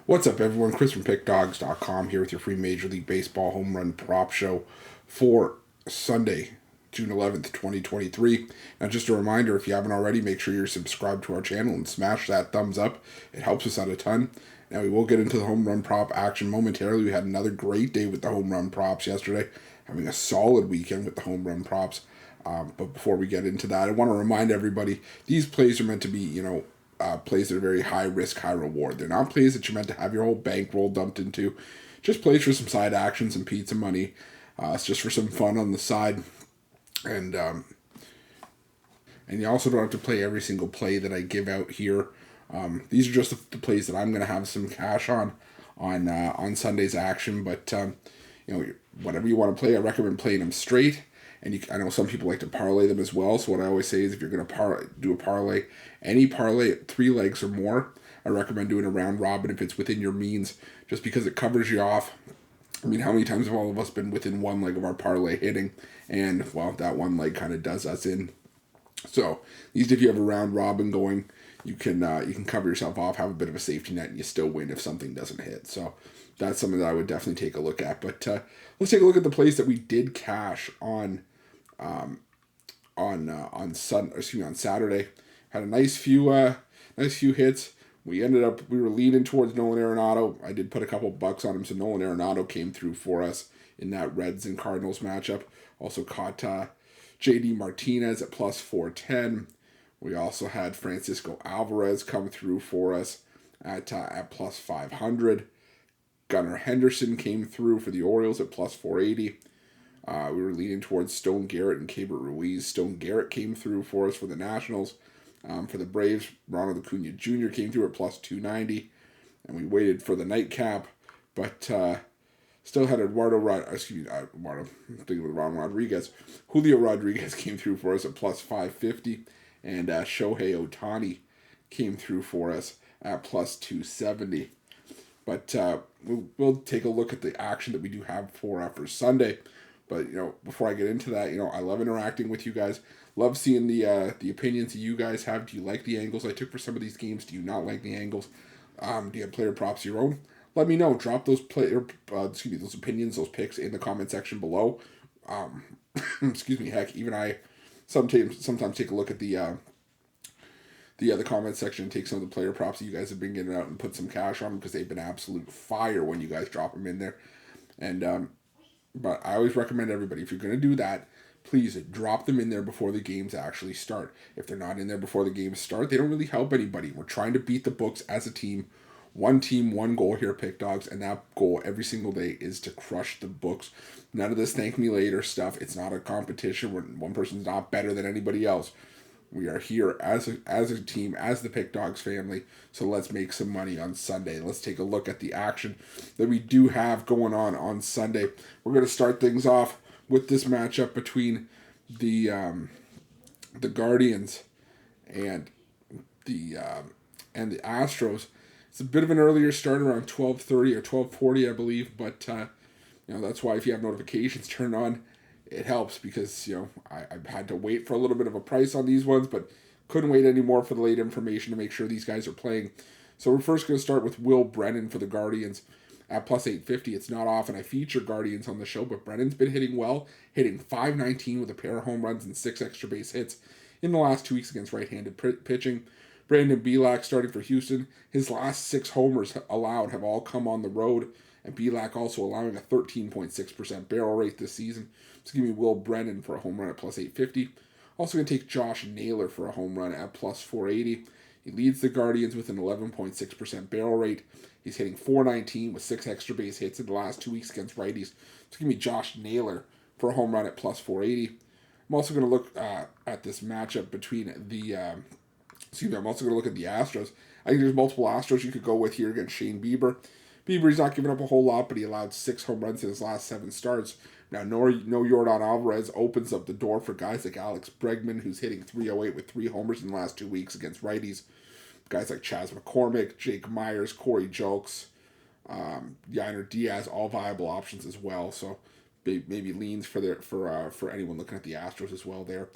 What's up, everyone? Chris from Pickdawgz.com here with your free Major League Baseball home run prop show for Sunday, June 11th, 2023. Now, just a reminder, if you haven't already, make sure you're subscribed to our channel and smash that thumbs up. It helps us out a ton. Now, we will get into the home run prop action momentarily. We had another great day with the home run props yesterday, having a solid weekend with the home run props. But before we get into that, I want to remind everybody, these plays are meant to be, plays that are very high risk, high reward. They're not plays that you're meant to have your whole bankroll dumped into. Just plays for some side actions and pizza money. It's just for some fun on the side. And you also don't have to play every single play that I give out here. These are just the plays that I'm going to have some cash on Sunday's action. But whatever you want to play, I recommend playing them straight. And I know some people like to parlay them as well. So what I always say is, if you're going to do a parlay, any parlay at 3 legs or more, I recommend doing a round robin if it's within your means, just because it covers you off. I mean, how many times have all of us been within one leg of our parlay hitting? And, well, that one leg kind of does us in. So, at least if you have a round robin going, you can cover yourself off, have a bit of a safety net, and you still win if something doesn't hit. So, that's something that I would definitely take a look at. But let's take a look at the plays that we did cash on Saturday. Had a nice few hits. We were leaning towards Nolan Arenado. I did put a couple bucks on him, so Nolan Arenado came through for us in that Reds and Cardinals matchup. Also caught JD Martinez at plus 410. We also had Francisco Alvarez come through for us at plus 500. Gunnar Henderson came through for the Orioles at plus 480. We were leaning towards Stone Garrett and Keibert Ruiz. Stone Garrett came through for us for the Nationals. For the Braves, Ronald Acuna Jr. came through at plus 290. And we waited for the nightcap, but still had I'm thinking of the wrong Rodriguez. Julio Rodriguez came through for us at plus 550. And Shohei Ohtani came through for us at plus 270. But we'll take a look at the action that we do have for Sunday. But, before I get into that, I love interacting with you guys. Love seeing the opinions that you guys have. Do you like the angles I took for some of these games? Do you not like the angles? Do you have player props of your own? Let me know. Drop those those opinions, those picks in the comment section below. Heck, even I sometimes take a look at the comment section and take some of the player props that you guys have been getting out and put some cash on them, because they've been absolute fire when you guys drop them in there. And but I always recommend everybody, if you're going to do that, please drop them in there before the games actually start. If they're not in there before the games start, they don't really help anybody. We're trying to beat the books as a team. One team, one goal here at Pickdawgz, and that goal every single day is to crush the books. None of this thank me later stuff. It's not a competition where one person's not better than anybody else. We are here as a team, as the Pickdawgz family, so let's make some money on Sunday. Let's take a look at the action that we do have going on Sunday. We're going to start things off with this matchup between the Guardians and the Astros. It's a bit of an earlier start, around 12:30 or 12:40, I believe, but that's why if you have notifications turned on, it helps, because I've had to wait for a little bit of a price on these ones, but couldn't wait anymore for the late information to make sure these guys are playing. So we're first going to start with Will Brennan for the Guardians at plus 850. It's not often I feature Guardians on the show, but Brennan's been hitting well, hitting .519 with a pair of home runs and 6 extra base hits in the last 2 weeks against right-handed pitching. Brandon Bielak starting for Houston. His last 6 homers allowed have all come on the road, and Bielak also allowing a 13.6% barrel rate this season. So give me Will Brennan for a home run at plus 850. Also going to take Josh Naylor for a home run at plus 480. He leads the Guardians with an 11.6% barrel rate. He's hitting .419 with 6 extra base hits in the last 2 weeks against righties. So give me Josh Naylor for a home run at plus 480. I'm also going to look at this matchup between I'm also going to look at the Astros. I think there's multiple Astros you could go with here against Shane Bieber. Bieber's not giving up a whole lot, but he allowed 6 home runs in his last 7 starts. Now, no Yordan Alvarez opens up the door for guys like Alex Bregman, who's hitting .308 with 3 homers in the last 2 weeks against righties. Guys like Chas McCormick, Jake Myers, Corey Julks, Yainer Diaz, all viable options as well. So maybe leans for anyone looking at the Astros as well there.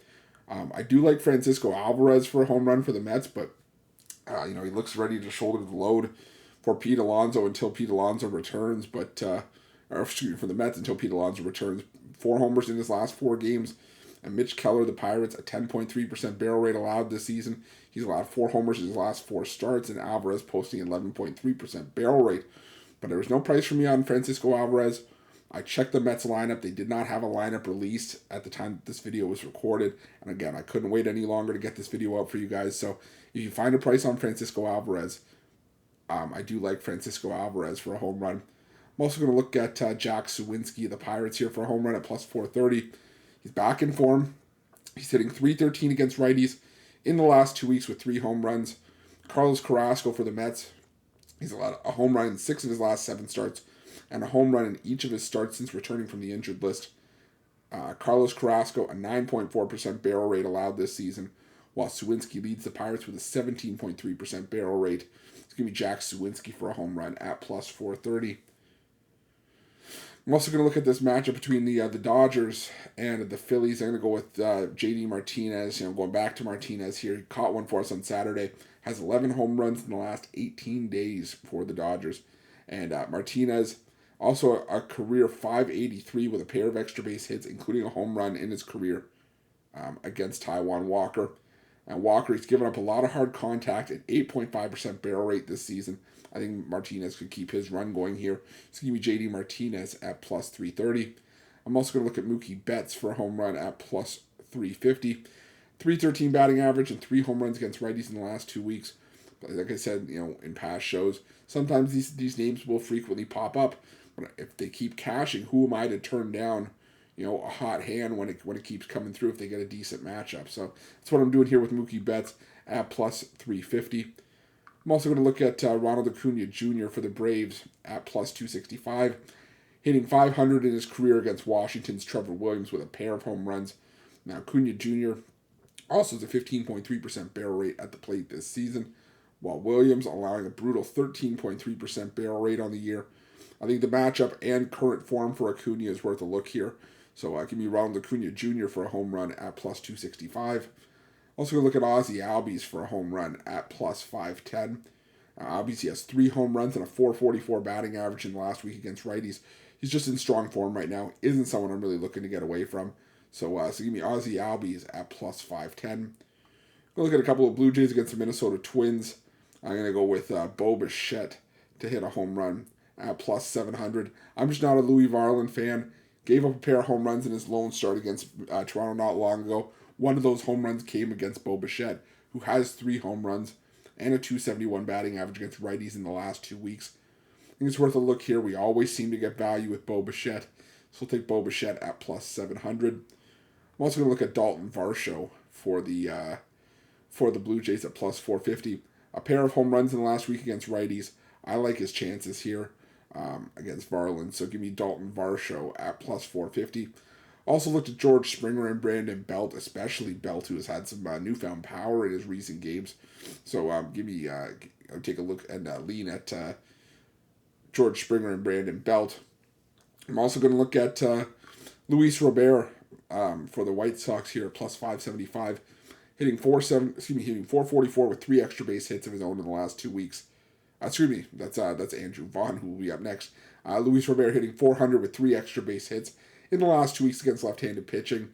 I do like Francisco Alvarez for a home run for the Mets, but he looks ready to shoulder the load for Pete Alonso until Pete Alonso returns, or excuse me, for the Mets until Pete Alonso returns. 4 homers in his last 4 games. And Mitch Keller, the Pirates, a 10.3% barrel rate allowed this season. He's allowed 4 homers in his last 4 starts, and Alvarez posting 11.3% barrel rate. But there was no price for me on Francisco Alvarez. I checked the Mets lineup. They did not have a lineup released at the time that this video was recorded. And again, I couldn't wait any longer to get this video out for you guys. So if you find a price on Francisco Alvarez, I do like Francisco Alvarez for a home run. I'm also going to look at Jack Suwinski, the Pirates, here for a home run at plus 430. He's back in form. He's hitting .313 against righties in the last 2 weeks with 3 home runs. Carlos Carrasco for the Mets. He's allowed a home run in 6 of his last 7 starts and a home run in each of his starts since returning from the injured list. Carlos Carrasco, a 9.4% barrel rate allowed this season, while Suwinski leads the Pirates with a 17.3% barrel rate. It's going to be Jack Suwinski for a home run at plus 430. I'm also going to look at this matchup between the Dodgers and the Phillies. I'm going to go with J.D. Martinez. Going back to Martinez here. He caught one for us on Saturday. Has 11 home runs in the last 18 days for the Dodgers. And Martinez, also a career .583 with a pair of extra base hits, including a home run in his career against Taijuan Walker. And Walker, he's given up a lot of hard contact at 8.5% barrel rate this season. I think Martinez could keep his run going here. So give me J.D. Martinez at plus 330. I'm also going to look at Mookie Betts for a home run at plus 350. .313 batting average and 3 home runs against righties in the last 2 weeks. But like I said, in past shows, sometimes these names will frequently pop up. But if they keep cashing, who am I to turn down, a hot hand when it keeps coming through if they get a decent matchup? So that's what I'm doing here with Mookie Betts at plus 350. I'm also going to look at Ronald Acuna Jr. for the Braves at plus 265, hitting .500 in his career against Washington's Trevor Williams with a pair of home runs. Now, Acuna Jr. also has a 15.3% barrel rate at the plate this season, while Williams allowing a brutal 13.3% barrel rate on the year. I think the matchup and current form for Acuna is worth a look here. So give me Ronald Acuna Jr. for a home run at plus 265. Also going to look at Ozzie Albies for a home run at plus 510. Albies, he has 3 home runs and a .444 batting average in the last week against righties. He's just in strong form right now. Isn't someone I'm really looking to get away from. So give me Ozzie Albies at plus 510. Going to look at a couple of Blue Jays against the Minnesota Twins. I'm going to go with Bo Bichette to hit a home run at plus 700. I'm just not a Louis Varland fan. Gave up a pair of home runs in his lone start against Toronto not long ago. One of those home runs came against Bo Bichette, who has 3 home runs and a .271 batting average against righties in the last 2 weeks. I think it's worth a look here. We always seem to get value with Bo Bichette, so we'll take Bo Bichette at plus 700. I'm also going to look at Dalton Varsho for the Blue Jays at plus 450. A pair of home runs in the last week against righties. I like his chances here against Varland, so give me Dalton Varsho at plus 450. Also looked at George Springer and Brandon Belt, especially Belt, who has had some newfound power in his recent games. So take a look and lean at George Springer and Brandon Belt. I'm also going to look at Luis Robert for the White Sox here, plus 575, hitting 444 with 3 extra base hits of his own in the last 2 weeks. That's Andrew Vaughn, who will be up next. Luis Robert hitting .400 with 3 extra base hits in the last 2 weeks against left-handed pitching.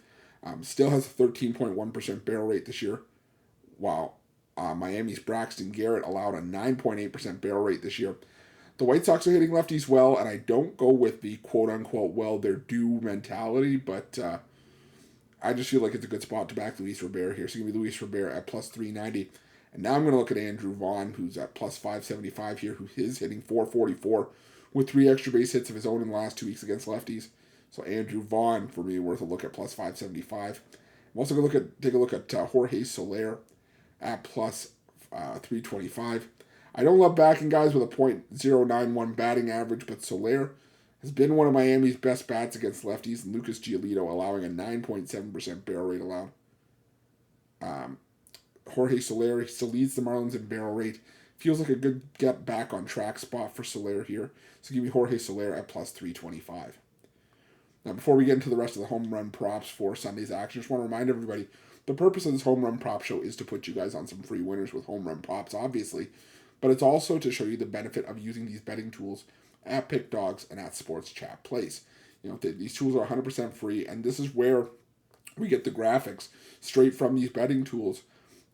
Still has a 13.1% barrel rate this year, while Miami's Braxton Garrett allowed a 9.8% barrel rate this year. The White Sox are hitting lefties well, and I don't go with the quote-unquote, well, they're due mentality, but I just feel like it's a good spot to back Luis Robert here. So give me Luis Robert at plus 390. And now I'm going to look at Andrew Vaughn, who's at plus 575 here, who is hitting .444 with 3 extra base hits of his own in the last 2 weeks against lefties. So Andrew Vaughn, for me, worth a look at plus 575. I'm also going to take a look at Jorge Soler at plus 325. I don't love backing guys with a .091 batting average, but Soler has been one of Miami's best bats against lefties, and Lucas Giolito allowing a 9.7% barrel rate allowed. Jorge Soler, he still leads the Marlins in barrel rate. Feels like a good get back on track spot for Soler here. So give me Jorge Soler at plus 325. Now, before we get into the rest of the home run props for Sunday's action, I just want to remind everybody, the purpose of this home run prop show is to put you guys on some free winners with home run props, obviously. but it's also to show you the benefit of using these betting tools at Pickdawgz and at Sports Chat Place. These tools are 100% free, and this is where we get the graphics straight from these betting tools.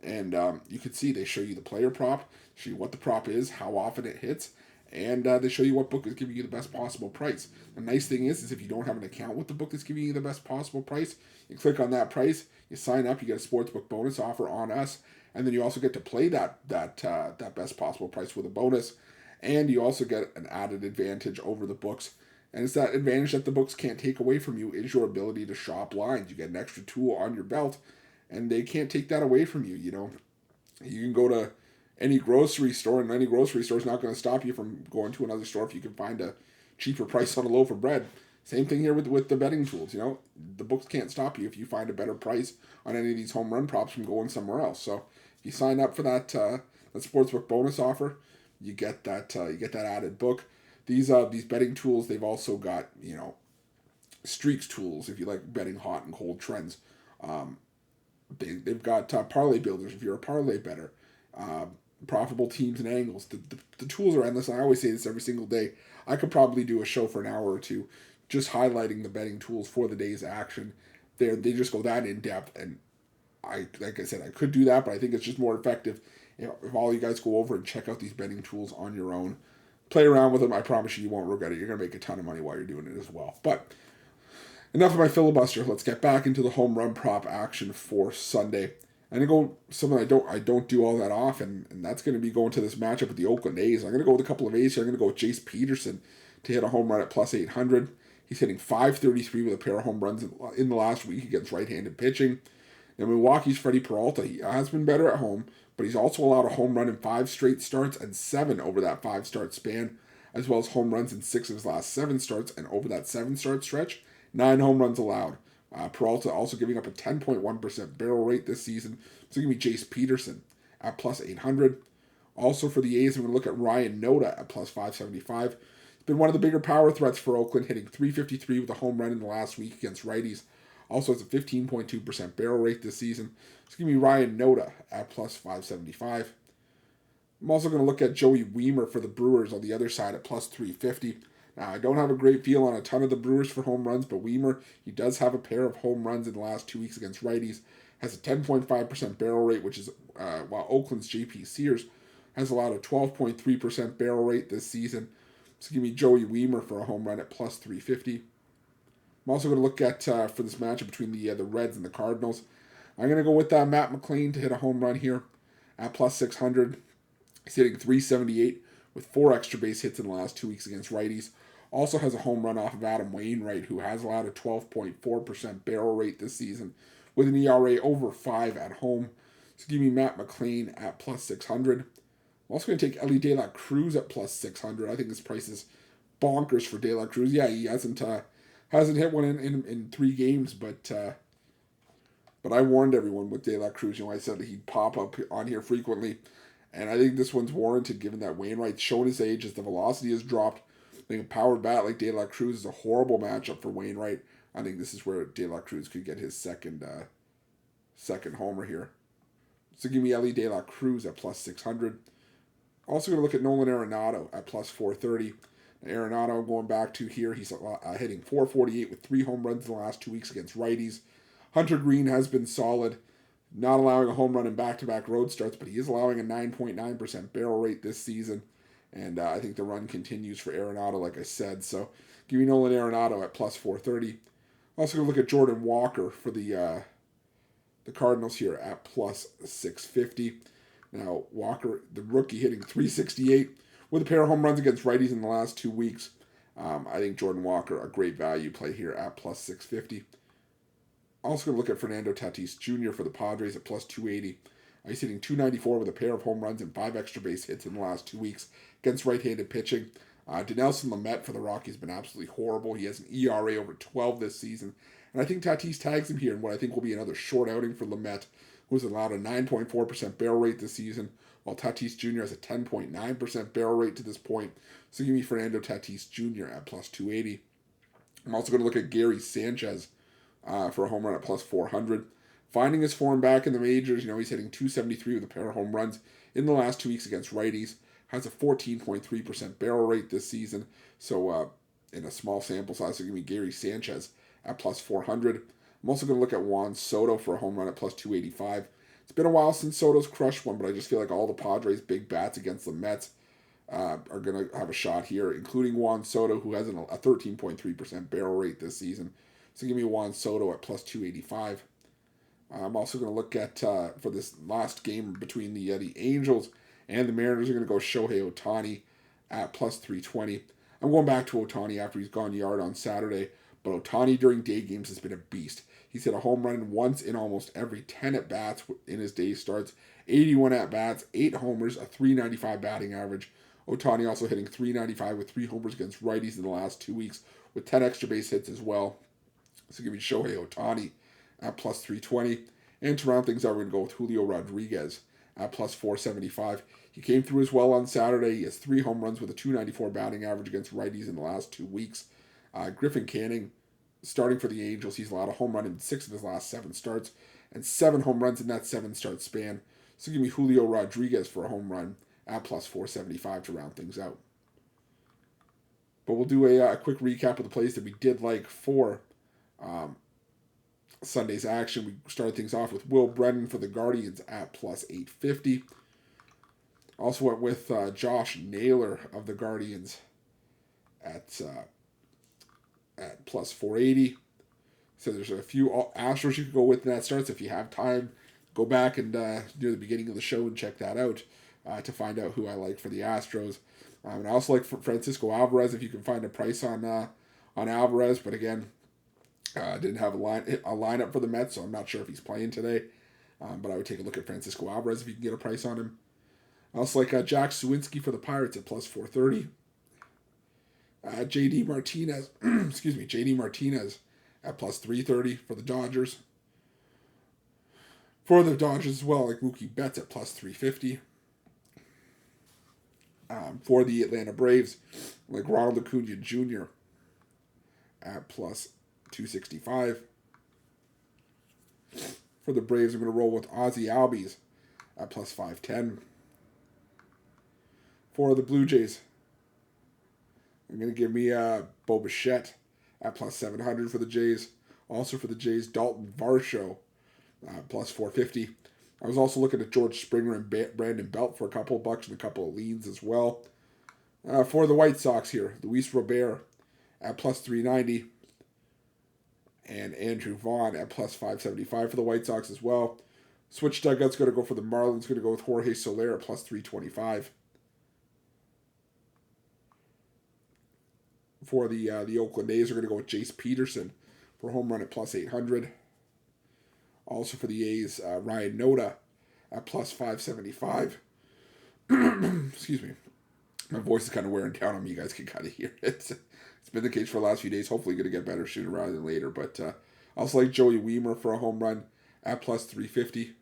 And you can see they show you the player prop, show you what the prop is, how often it hits, and they show you what book is giving you the best possible price. The nice thing is if you don't have an account with the book that's giving you the best possible price, you click on that price, you sign up, you get a sportsbook bonus offer on us, and then you also get to play that best possible price with a bonus, and you also get an added advantage over the books. And it's that advantage that the books can't take away from you is your ability to shop lines. You get an extra tool on your belt, and they can't take that away from you. You can go to any grocery store, and any grocery store is not going to stop you from going to another store if you can find a cheaper price on a loaf of bread. Same thing here with the betting tools. The books can't stop you if you find a better price on any of these home run props from going somewhere else. So if you sign up for that sportsbook bonus offer, you get that added book. These betting tools, they've also got streaks tools if you like betting hot and cold trends. They've got parlay builders if you're a parlay bettor. Profitable teams and angles. The tools are endless. I always say this every single day. I could probably do a show for an hour or two just highlighting the betting tools for the day's action. They just go that in depth, and like I said, I could do that, but I think it's just more effective if all you guys go over and check out these betting tools on your own. Play around with them. I promise you won't regret it. You're going to make a ton of money while you're doing it as well. But enough of my filibuster. Let's get back into the home run prop action for Sunday. I'm going to go something I don't do all that often, and that's going to be going to this matchup with the Oakland A's. I'm going to go with a couple of A's here. I'm going to go with Jace Peterson to hit a home run at plus 800. He's hitting .533 with a pair of home runs in the last week against right-handed pitching. Now, Milwaukee's Freddie Peralta, he has been better at home, but he's also allowed a home run in 5 straight starts and 7 over that 5-start span, as well as home runs in 6 of his last 7 starts, and over that 7-start stretch, 9 home runs allowed. Peralta also giving up a 10.1% barrel rate this season. So give me Jace Peterson at plus 800. Also for the A's, I'm going to look at Ryan Noda at plus 575. He's been one of the bigger power threats for Oakland, hitting .353 with a home run in the last week against righties. Also has a 15.2% barrel rate this season. So give me Ryan Noda at plus 575. I'm also going to look at Joey Wiemer for the Brewers on the other side at plus 350. Now, I don't have a great feel on a ton of the Brewers for home runs, but Wiemer, he does have a pair of home runs in the last 2 weeks against righties. Has a 10.5% barrel rate, which is, while Oakland's J.P. Sears has allowed a 12.3% barrel rate this season. So give me Joey Wiemer for a home run at plus 350. I'm also going to look at, for this matchup between the Reds and the Cardinals, I'm going to go with Matt McLain to hit a home run here at plus 600. He's hitting .378 with 4 extra base hits in the last 2 weeks against righties. Also has a home run off of Adam Wainwright, who has allowed a 12.4% barrel rate this season with an ERA over 5 at home. So give me Matt McLain at plus 600. I'm also going to take Ellie De La Cruz at plus 600. I think this price is bonkers for De La Cruz. Yeah, he hasn't hit one in 3 games, but I warned everyone with De La Cruz. I said that he'd pop up on here frequently, and I think this one's warranted given that Wainwright's shown his age as the velocity has dropped. I think a powered bat like De La Cruz is a horrible matchup for Wainwright. I think this is where De La Cruz could get his second homer here. So give me Ellie De La Cruz at plus 600. Also going to look at Nolan Arenado at plus 430. Now, Arenado going back to here, he's hitting .448 with 3 home runs in the last 2 weeks against righties. Hunter Green has been solid, not allowing a home run in back-to-back road starts, but he is allowing a 9.9% barrel rate this season. And I think the run continues for Arenado, like I said. So give me Nolan Arenado at plus 430. Also going to look at Jordan Walker for the Cardinals here at plus 650. Now, Walker, the rookie, hitting .368 with a pair of home runs against righties in the last 2 weeks. I think Jordan Walker, a great value play here at plus 650. Also going to look at Fernando Tatis Jr. for the Padres at plus 280. He's hitting .294 with a pair of home runs and 5 extra base hits in the last 2 weeks against right-handed pitching. Dinelson Lamet for the Rockies has been absolutely horrible. He has an ERA over 12 this season. And I think Tatis tags him here in what I think will be another short outing for Lamet, who's allowed a 9.4% barrel rate this season, while Tatis Jr. has a 10.9% barrel rate to this point. So give me Fernando Tatis Jr. at plus 280. I'm also going to look at Gary Sanchez for a home run at plus 400. Finding his form back in the majors, he's hitting .273 with a pair of home runs in the last 2 weeks against righties. has a 14.3% barrel rate this season. So in a small sample size, so give me Gary Sanchez at plus 400. I'm also going to look at Juan Soto for a home run at plus 285. It's been a while since Soto's crushed one, but I just feel like all the Padres' big bats against the Mets are going to have a shot here, including Juan Soto, who has a 13.3% barrel rate this season. So give me Juan Soto at plus 285. I'm also going to look at, for this last game between the Angels and the Mariners, are going to go Shohei Ohtani at plus 320. I'm going back to Ohtani after he's gone yard on Saturday, but Ohtani during day games has been a beast. He's hit a home run once in almost every 10 at-bats in his day starts, 81 at-bats, 8 homers, a 395 batting average. Ohtani also hitting 395 with 3 homers against righties in the last 2 weeks with 10 extra base hits as well. So give me Shohei Ohtani at plus 320. And to round things out, we're going to go with Julio Rodriguez at plus 475. He came through as well on Saturday. He has 3 home runs with a 294 batting average against righties in the last 2 weeks. Griffin Canning, starting for the Angels, he's allowed a home run in 6 of his last 7 starts and 7 home runs in that 7-start span. So give me Julio Rodriguez for a home run at plus 475 to round things out. But we'll do a quick recap of the plays that we did like for Sunday's action. We started things off with Will Brennan for the Guardians at plus 850. Also went with Josh Naylor of the Guardians at plus 480. So there's a few Astros you could go with in that starts. If you have time, go back and near the beginning of the show and check that out to find out who I like for the Astros. And I also like Francisco Alvarez if you can find a price on Alvarez. But again, didn't have a lineup for the Mets, so I'm not sure if he's playing today. But I would take a look at Francisco Alvarez if you can get a price on him. I also like Jack Suwinski for the Pirates at plus 430. JD Martinez, JD Martinez at plus 330 for the Dodgers. For the Dodgers as well, like Mookie Betts at plus 350. For the Atlanta Braves, like Ronald Acuna Jr. at plus 265. For the Braves, I'm going to roll with Ozzie Albies at plus 510. For the Blue Jays, I'm going to give me Bo Bichette at plus 700 for the Jays. Also for the Jays, Dalton Varsho plus 450. I was also looking at George Springer and Brandon Belt for a couple of bucks and a couple of leans as well. For the White Sox here, Luis Robert at plus 390. And Andrew Vaughn at plus 575 for the White Sox as well. Switch dugout's going to go for the Marlins. Going to go with Jorge Soler at plus 325. For the Oakland A's, are going to go with Jace Peterson for a home run at plus 800. Also for the A's, Ryan Noda at plus 575. Excuse me. My voice is kind of wearing down on me. You guys can kind of hear it. It's been the case for the last few days. Hopefully going to get better sooner rather than later. But I also like Joey Weimer for a home run at plus 350.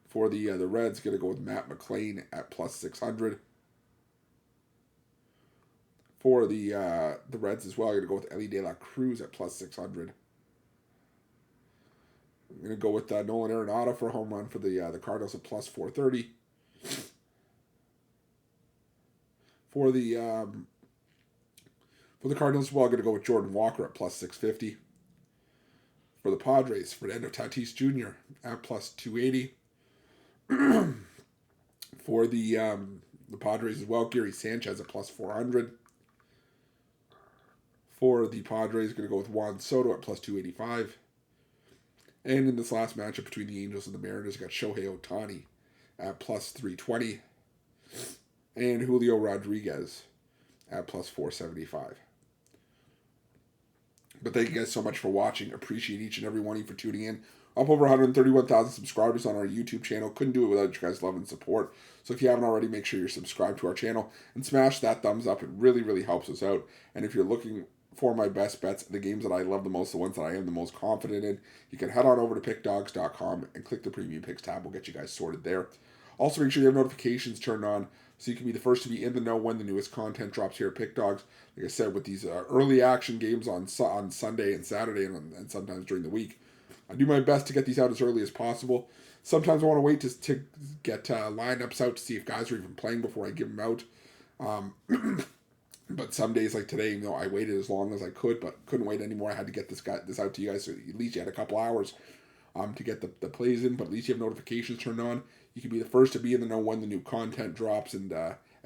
For the Reds, going to go with Matt McClain at plus 600. For the Reds as well, I'm going to go with Ellie De La Cruz at plus 600. I'm going to go with Nolan Arenado for a home run for the Cardinals at plus 430. For the Cardinals as well, I'm going to go with Jordan Walker at plus 650. For the Padres, Fernando Tatis Jr. at plus 280. For the Padres as well, Gary Sanchez at plus 400. For the Padres, going to go with Juan Soto at plus 285. And in this last matchup between the Angels and the Mariners, I got Shohei Ohtani at plus 320. And Julio Rodriguez at plus 475. But thank you guys so much for watching. Appreciate each and every one of you for tuning in. Up over 131,000 subscribers on our YouTube channel. Couldn't do it without you guys' love and support. So if you haven't already, make sure you're subscribed to our channel and smash that thumbs up. It really, really helps us out. And if you're looking for my best bets, the games that I love the most, the ones that I am the most confident in, you can head on over to pickdawgz.com and click the Premium Picks tab. We'll get you guys sorted there. Also, make sure you have notifications turned on so you can be the first to be in the know when the newest content drops here at Pickdawgz. Like I said, with these early action games on Sunday and Saturday and sometimes during the week, I do my best to get these out as early as possible. Sometimes I want to wait to get lineups out to see if guys are even playing before I give them out. But some days like today, I waited as long as I could, but couldn't wait anymore. I had to get this out to you guys, so at least you had a couple hours to get the plays in. But at least you have notifications turned on. You can be the first to be in the know when the new content drops, and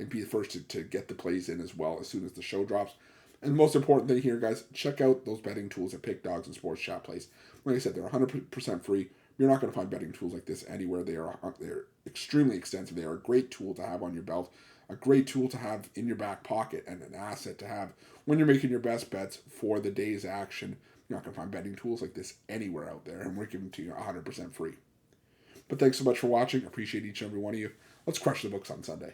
be the first to get the plays in as well as soon as the show drops. And the most important thing here, guys, check out those betting tools at Pickdawgz and Sports Chat Plays. Like I said, they're 100% free. You're not going to find betting tools like this anywhere. They're extremely extensive. They are a great tool to have on your belt, a great tool to have in your back pocket, and an asset to have when you're making your best bets for the day's action. You're not going to find betting tools like this anywhere out there, and we're giving them to you 100% free. But thanks so much for watching. I appreciate each and every one of you. Let's crush the books on Sunday.